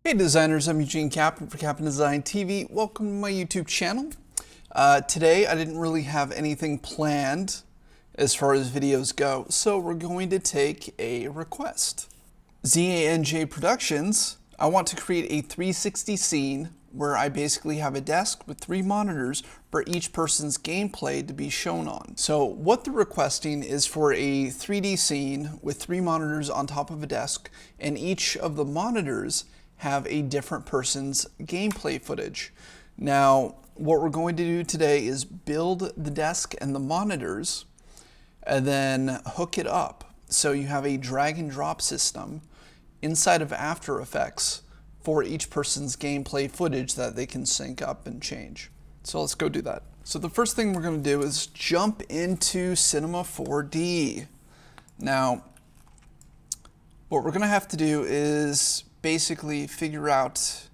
Hey designers, I'm Eugene Capon for CaponDesign TV. Welcome to my YouTube channel. Today I didn't really have anything planned as far as videos go, so we're going to take a request. ZANJ Productions, I want to create a 360 scene where I basically have a desk with 3 monitors for each person's gameplay to be shown on. So what they're requesting is for a 3D scene with 3 monitors on top of a desk, and each of the monitors have a different person's gameplay footage. Now, what we're going to do today is build the desk and the monitors and then hook it up so you have a drag and drop system inside of After Effects for each person's gameplay footage that they can sync up and change. So let's go do that. So the first thing we're going to do is jump into Cinema 4D. Now, what we're going to have to do is basically figure out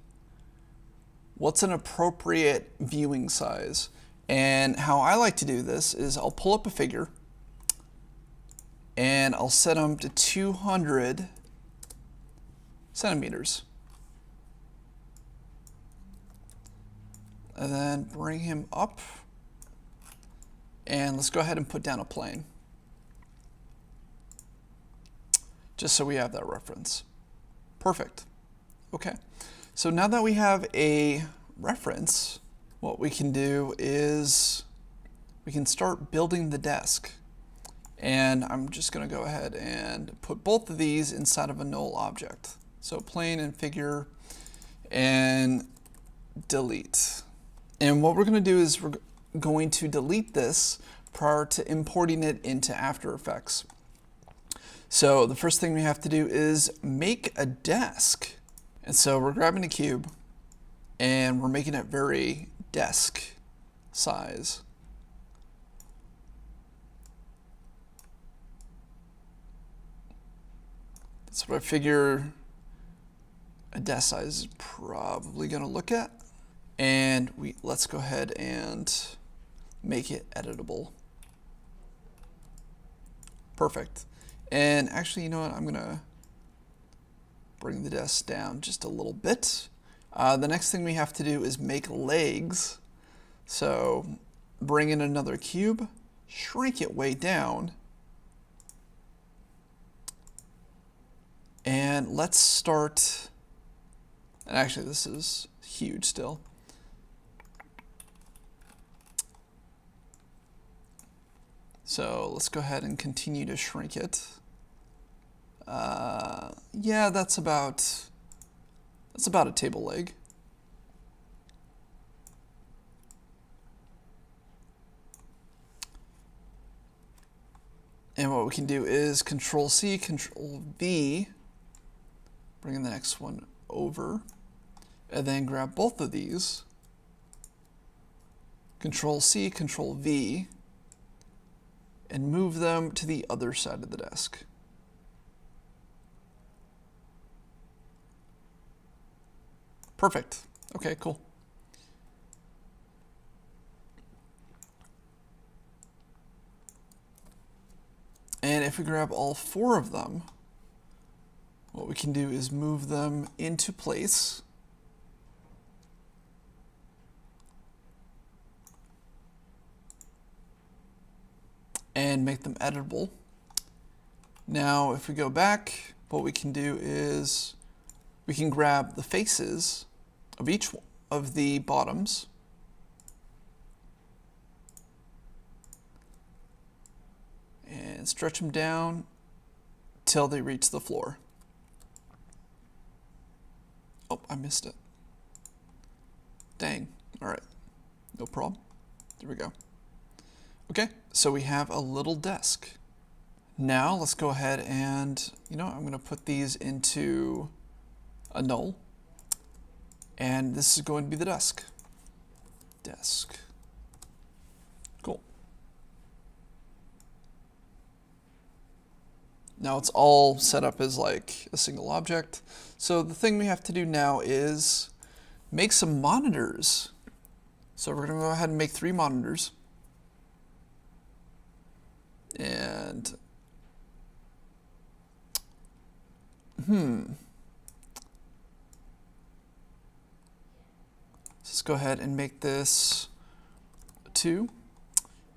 what's an appropriate viewing size. And how I like to do this is I'll pull up a figure and I'll set them to 200 centimeters. And then bring him up. And let's go ahead and put down a plane, just so we have that reference. Perfect. Okay. So now that we have a reference, what we can do is we can start building the desk. And I'm just going to go ahead and put both of these inside of a null object. So plane and figure and delete. And what we're going to do is we're going to delete this prior to importing it into After Effects. So the first thing we have to do is make a desk. And so we're grabbing a cube and we're making it very desk size. That's what I figure a desk size is probably going to look at. And let's go ahead and make it editable. Perfect. And actually, you know what? I'm going to bring the desk down just a little bit. The next thing we have to do is make legs. So bring in another cube, shrink it way down. And let's start, and actually this is huge still. So let's go ahead and continue to shrink it. Yeah, that's about a table leg. And what we can do is Control C, Control V, bring in the next one over, and then grab both of these, Control C, Control V, and move them to the other side of the desk. Perfect. Okay, cool. And if we grab all 4 of them, what we can do is move them into place. And make them editable. Now, if we go back, what we can do is we can grab the faces of each of the bottoms and stretch them down till they reach the floor. Oh, I missed it. Dang. All right. No problem. There we go. Okay, so we have a little desk. Now let's go ahead and, I'm going to put these into a null. And this is going to be the desk. Desk. Cool. Now it's all set up as like a single object. So the thing we have to do now is make some monitors. So we're going to go ahead and make 3 monitors. And Let's go ahead and make this 2,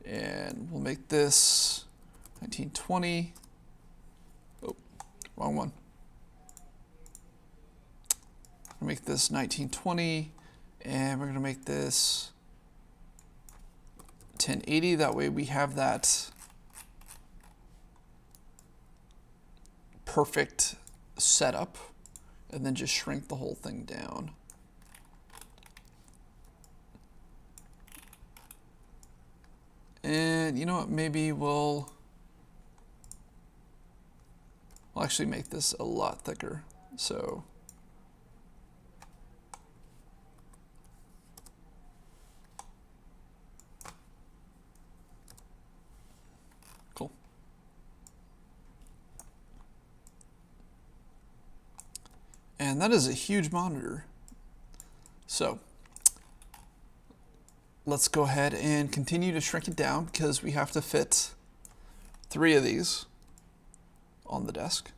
and we'll make this 1920. Oh, wrong one. We'll make this 1920, and we're going to make this 1080. That way we have that perfect setup, and then just shrink the whole thing down. And you know what, maybe we'll actually make this a lot thicker. So cool. And that is a huge monitor. So let's go ahead and continue to shrink it down because we have to fit 3 of these on the desk.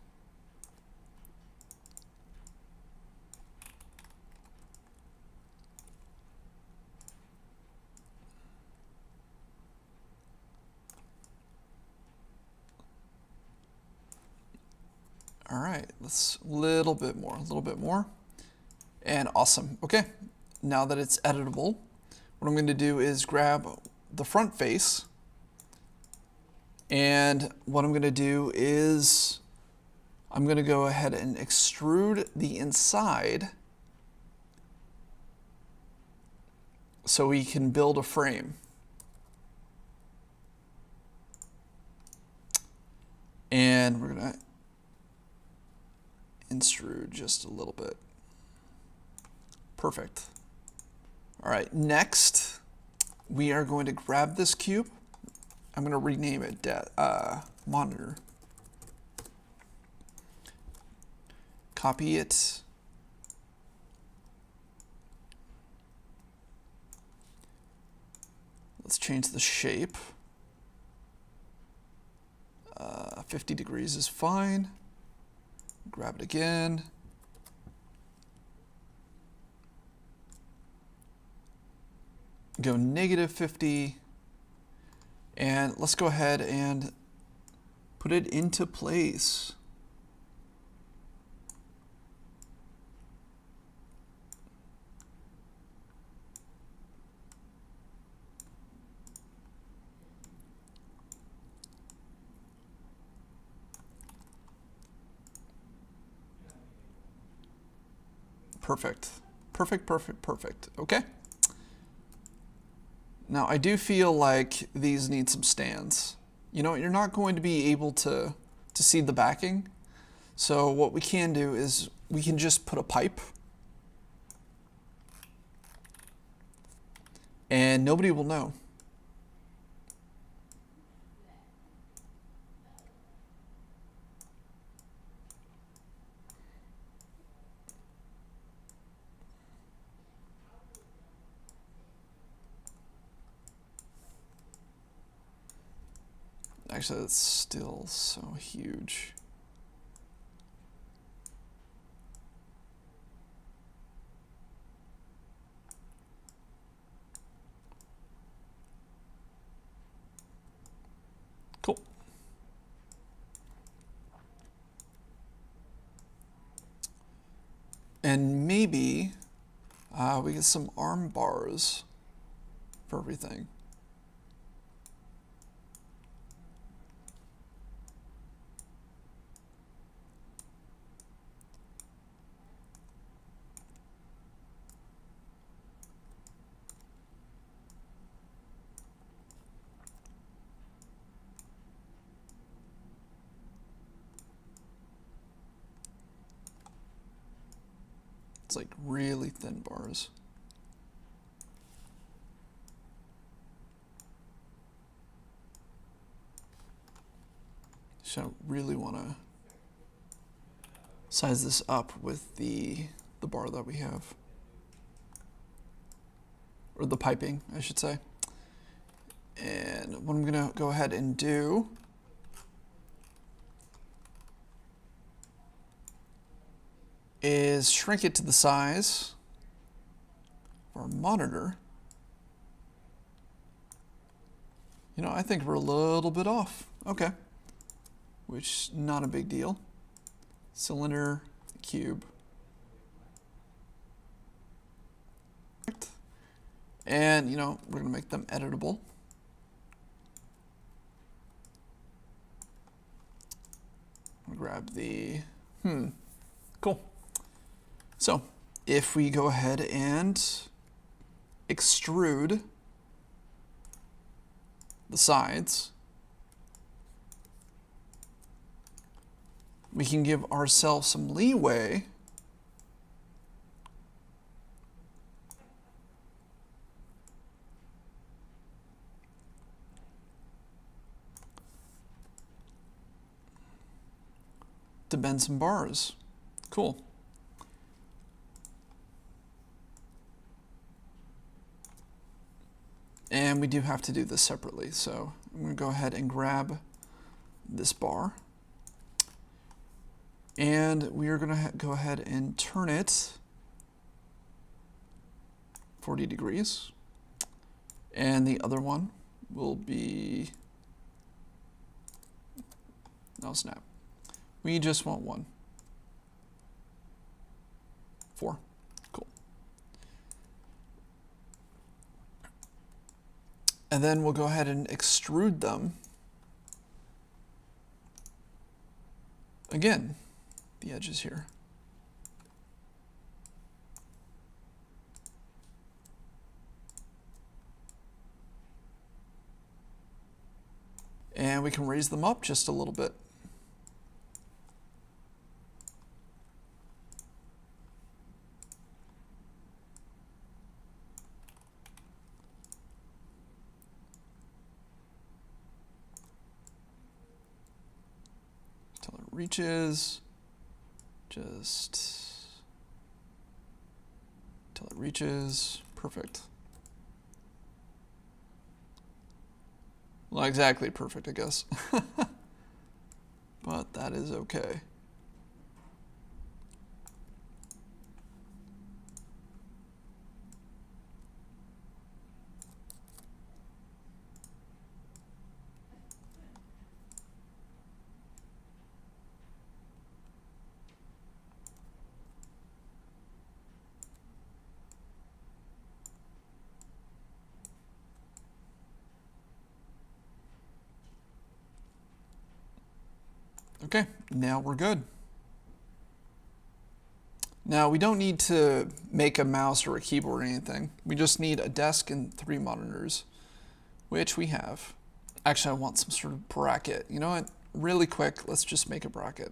All right, let's a little bit more, and awesome. Okay, now that it's editable, what I'm going to do is grab the front face, and what I'm going to do is I'm going to go ahead and extrude the inside so we can build a frame. And we're going to extrude just a little bit. Perfect. All right, next we are going to grab this cube. I'm going to rename it monitor. Copy it. Let's change the shape. 50 degrees is fine. Grab it again. Go -50. And let's go ahead and put it into place. Perfect. Perfect, perfect, perfect. Okay. Now I do feel like these need some stands. You know, you're not going to be able to see the backing. So what we can do is we can just put a pipe and nobody will know. Actually, that's still so huge. Cool. And maybe we get some arm bars for everything. It's like really thin bars. So I really want to size this up with the bar that we have. Or the piping, I should say. And what I'm going to go ahead and do is shrink it to the size of our monitor. You know, I think we're a little bit off. Okay. Which, not a big deal. Cylinder, cube. And, you know, we're going to make them editable. I'll grab the, cool. So, if we go ahead and extrude the sides, we can give ourselves some leeway to bend some bars. Cool. And we do have to do this separately, so I'm going to go ahead and grab this bar. And we are going to go ahead and turn it 40 degrees. And the other one will be, no, snap. We just want one. 4. Cool. And then we'll go ahead and extrude them. Again, the edges here. And we can raise them up just a little bit. Till it reaches, just till it reaches, perfect. Not exactly perfect, I guess. But that is okay. Okay, now we're good. Now we don't need to make a mouse or a keyboard or anything. We just need a desk and 3 monitors, which we have. Actually, I want some sort of bracket. You know what? Really quick, let's just make a bracket.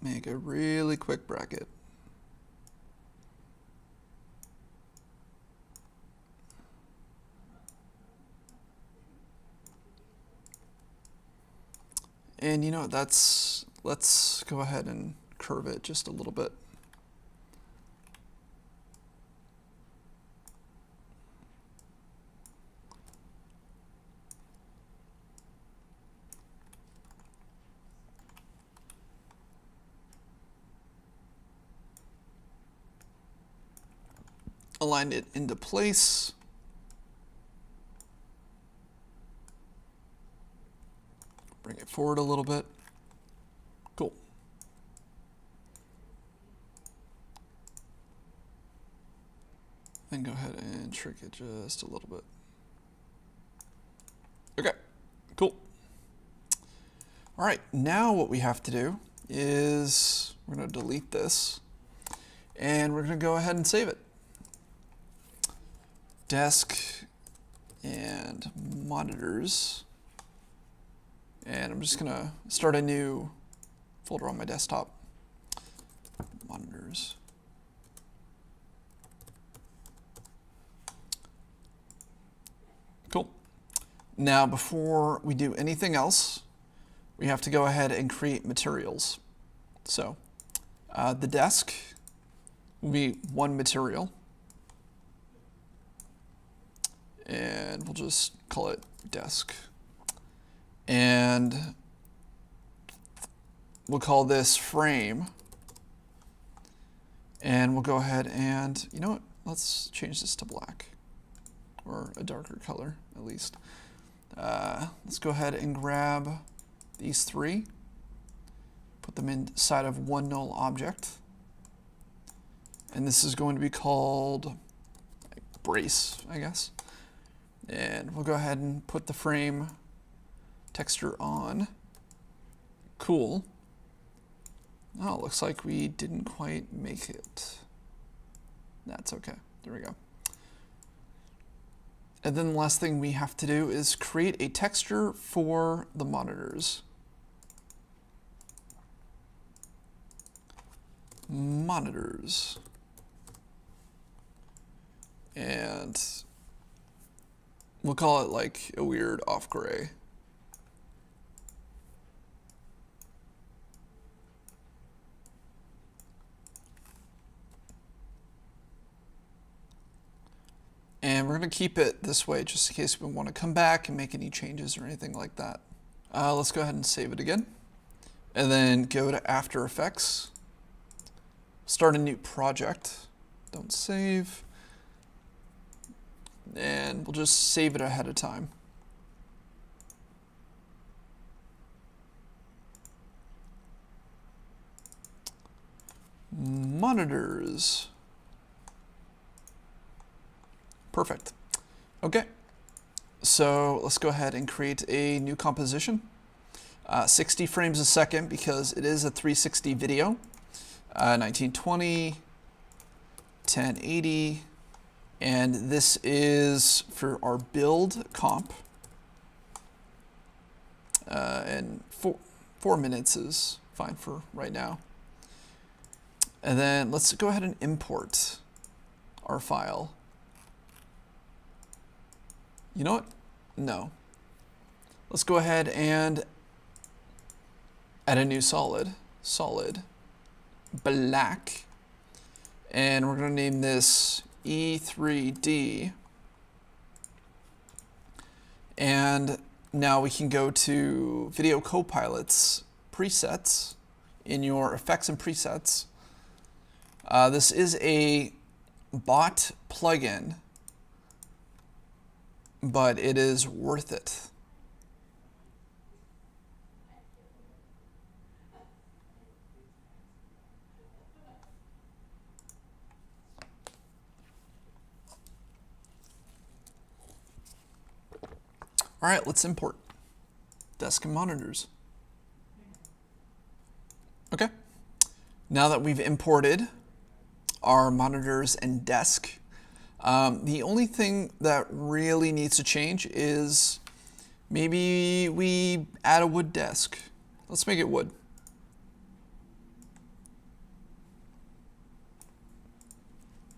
Make a really quick bracket. And you know, let's go ahead and curve it just a little bit. Align it into place. Bring it forward a little bit. Cool. Then go ahead and shrink it just a little bit. Okay, cool. All right, now what we have to do is we're going to delete this and we're going to go ahead and save it. Desk and monitors, and I'm just gonna start a new folder on my desktop. Monitors. Cool. Now before we do anything else, we have to go ahead and create materials. So the desk will be one material. And we'll just call it desk. And we'll call this frame. And we'll go ahead and, you know what? Let's change this to black, or a darker color at least. Let's go ahead and grab these three, put them inside of one null object. And this is going to be called brace, I guess. And we'll go ahead and put the frame texture on. Cool. Oh, it looks like we didn't quite make it. That's okay. There we go. And then the last thing we have to do is create a texture for the monitors. Monitors. And we'll call it like a weird off gray. And we're going to keep it this way just in case we want to come back and make any changes or anything like that. Let's go ahead and save it again. And then go to After Effects. Start a new project. Don't save. And we'll just save it ahead of time. Monitors. Perfect. Okay, so let's go ahead and create a new composition. 60 frames a second because it is a 360 video. 1920, 1080, and this is for our build comp. And 4 minutes is fine for right now. And then let's go ahead and import our file. You know what? No. Let's go ahead and add a new solid black. And we're going to name this E3D. And now we can go to Video Copilot's presets in your effects and presets. This is a bot plugin, but it is worth it. All right, let's import desk and monitors. Okay, now that we've imported our monitors and desk, the only thing that really needs to change is maybe we add a wood desk. Let's make it wood.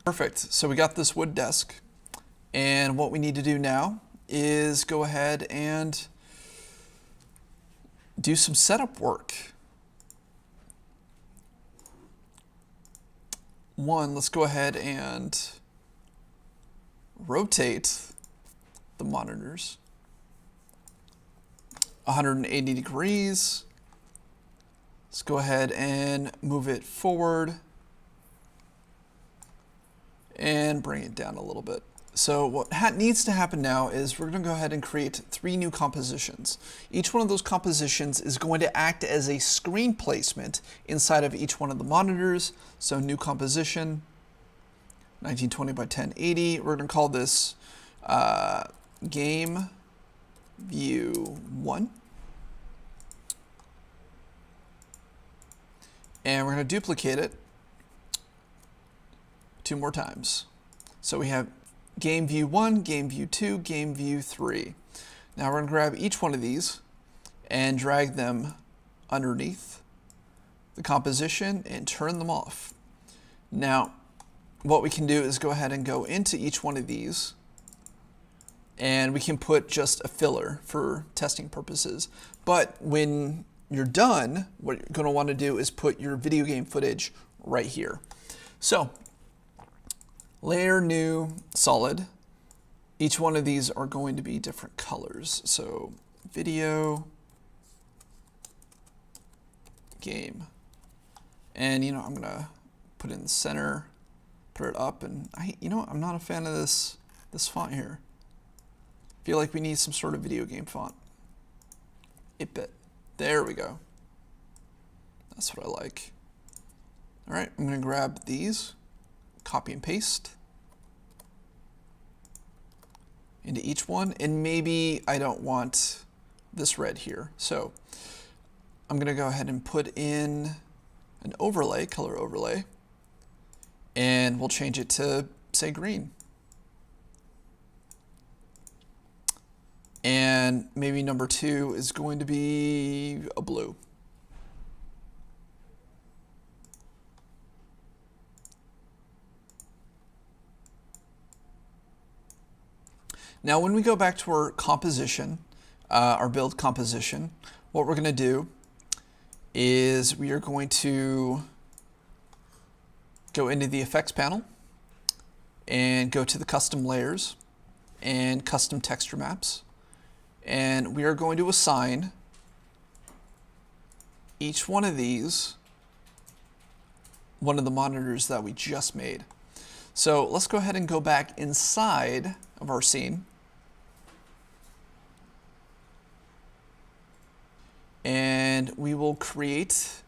Perfect. So we got this wood desk. And what we need to do now is go ahead and do some setup work. Let's go ahead and rotate the monitors 180 degrees. Let's go ahead and move it forward and bring it down a little bit. So what needs to happen now is we're going to go ahead and create 3 new compositions. Each one of those compositions is going to act as a screen placement inside of each one of the monitors. So new composition, 1920 by 1080. We're going to call this Game View 1. And we're going to duplicate it 2 more times. So we have Game View 1, Game View 2, Game View 3. Now we're going to grab each one of these and drag them underneath the composition and turn them off. Now, what we can do is go ahead and go into each one of these, and we can put just a filler for testing purposes. But when you're done, what you're going to want to do is put your video game footage right here. So layer, new, solid. Each one of these are going to be different colors. So video, game. And I'm going to put it in the center, put it up, and I'm not a fan of this font here. I feel like we need some sort of video game font. 8-bit. There we go. That's what I like. All right, I'm going to grab these, copy and paste into each one, and maybe I don't want this red here. So I'm going to go ahead and put in an overlay, color overlay, and we'll change it to, say, green. And maybe number 2 is going to be a blue. Now when we go back to our composition, our build composition, what we're going to do is we are going to go into the effects panel and go to the custom layers and custom texture maps. And we are going to assign each one of these one of the monitors that we just made. So let's go ahead and go back inside of our scene. And we will create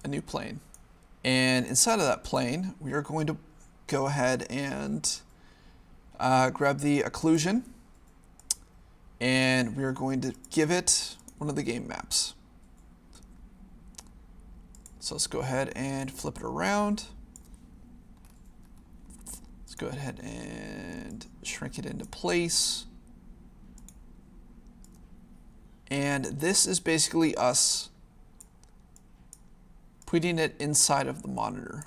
a new plane. And inside of that plane, we are going to go ahead and grab the occlusion, and we are going to give it one of the game maps. So let's go ahead and flip it around. Let's go ahead and shrink it into place. And this is basically us putting it inside of the monitor.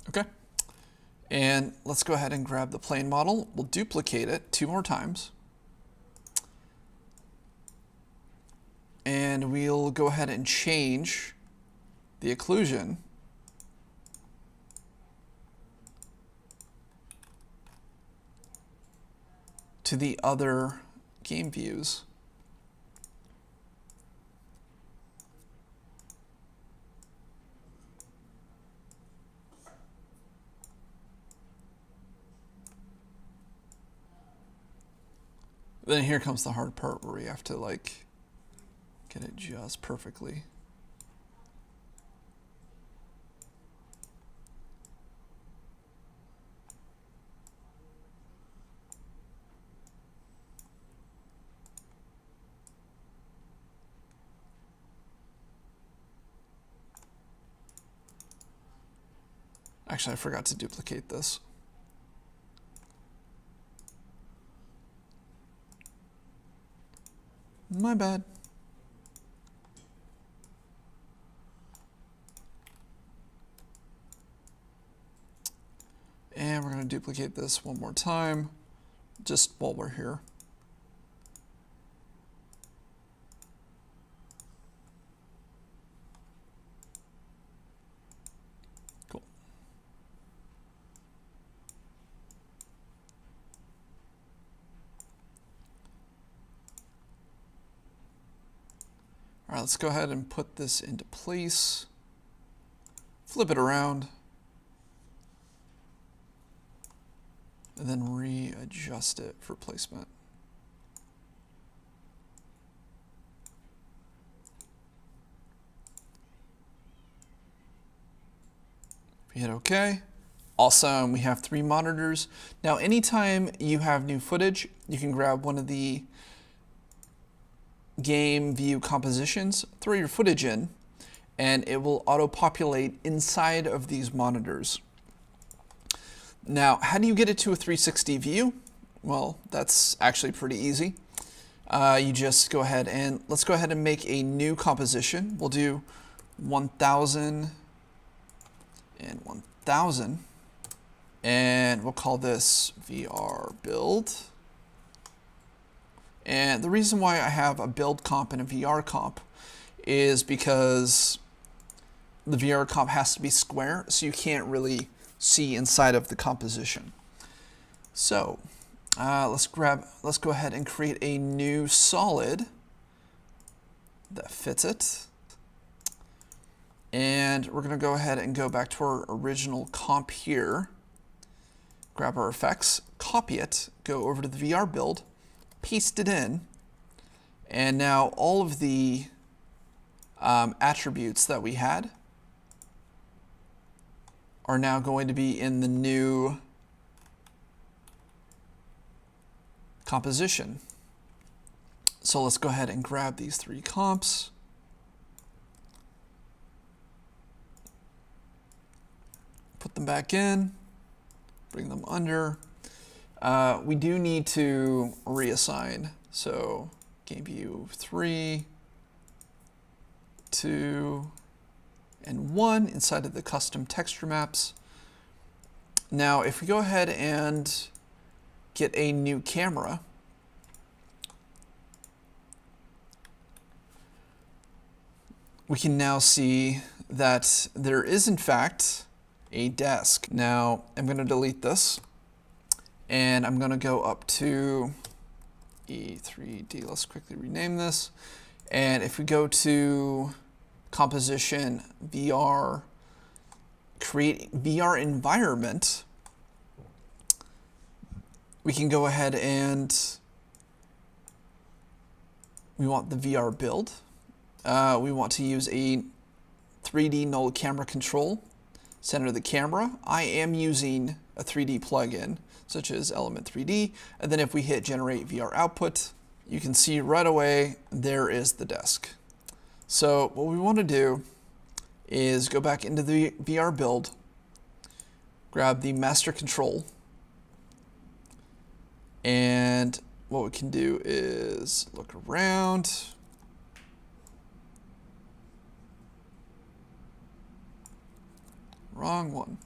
Okay, and let's go ahead and grab the plane model. We'll duplicate it 2 more times. And we'll go ahead and change the occlusion to the other game views. Then here comes the hard part where we have to get it just perfectly. Actually, I forgot to duplicate this. My bad. And we're going to duplicate this one more time, just while we're here. Cool. All right, let's go ahead and put this into place. Flip it around. And then readjust it for placement. We hit OK. Awesome, we have 3 monitors. Now, anytime you have new footage, you can grab one of the game view compositions, throw your footage in, and it will auto-populate inside of these monitors. Now, how do you get it to a 360 view? Well, that's actually pretty easy. You just go ahead and let's go ahead and make a new composition. We'll do 1000 and 1000, and we'll call this VR build. And the reason why I have a build comp and a VR comp is because the VR comp has to be square, so you can't really see inside of the composition. So let's go ahead and create a new solid that fits it. And we're going to go ahead and go back to our original comp here, grab our effects, copy it, go over to the VR build, paste it in, and now all of the attributes that we had are now going to be in the new composition. So let's go ahead and grab these three comps. Put them back in, bring them under. We do need to reassign. So game view 3, 2, and 1 inside of the custom texture maps. Now, if we go ahead and get a new camera, we can now see that there is in fact a desk. Now I'm going to delete this and I'm going to go up to E3D. Let's quickly rename this. And if we go to composition, VR, create VR environment, we can go ahead and we want the VR build. We want to use a 3D null camera control. Center the camera. I am using a 3D plugin such as Element 3D, and then if we hit generate VR output, you can see right away there is the desk. So what we want to do is go back into the VR build, grab the master control, and what we can do is look around. Wrong one.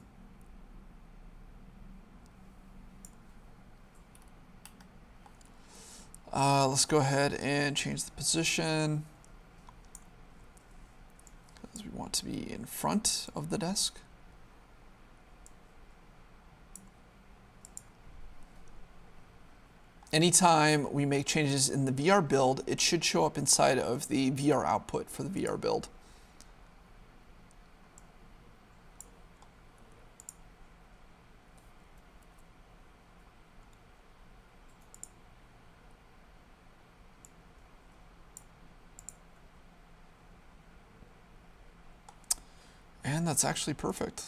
Let's go ahead and change the position because we want to be in front of the desk. Anytime we make changes in the VR build, it should show up inside of the VR output for the VR build. And that's actually perfect.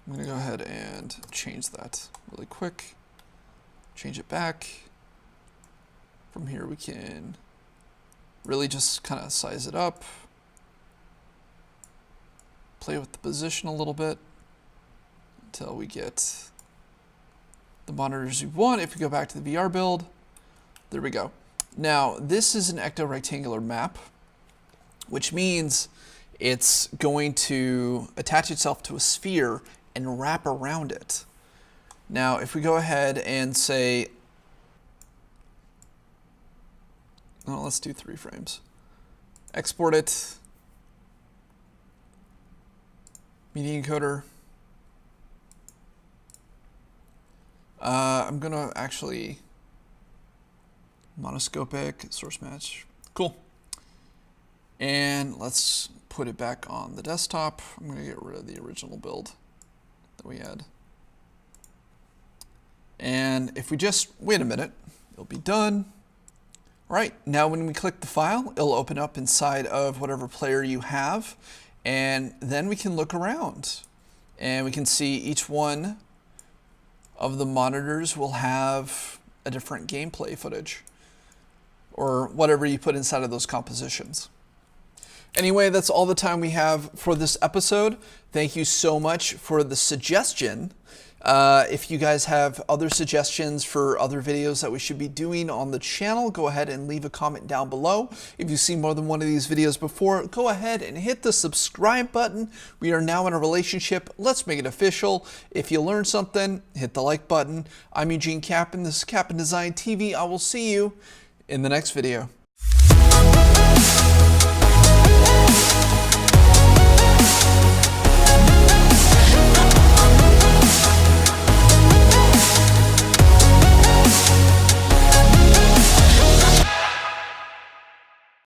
I'm going to go ahead and change that really quick. Change it back. From here we can really just kind of size it up. Play with the position a little bit until we get the monitors we want. If we go back to the VR build, there we go. Now this is an ecto-rectangular map, which means it's going to attach itself to a sphere and wrap around it. Now, if we go ahead and say, well, let's do 3 frames. Export it. Media encoder. I'm going to actually monoscopic source match. Cool. And let's put it back on the desktop. I'm going to get rid of the original build that we had. And if we just wait a minute, it'll be done. All right, now when we click the file, it'll open up inside of whatever player you have, and then we can look around and we can see each one of the monitors will have a different gameplay footage or whatever you put inside of those compositions. Anyway, that's all the time we have for this episode. Thank you so much for the suggestion. If you guys have other suggestions for other videos that we should be doing on the channel, go ahead and leave a comment down below. If you've seen more than one of these videos before, go ahead and hit the subscribe button. We are now in a relationship. Let's make it official. If you learned something, hit the like button. I'm Eugene Capon. This is CaponDesign TV. I will see you in the next video.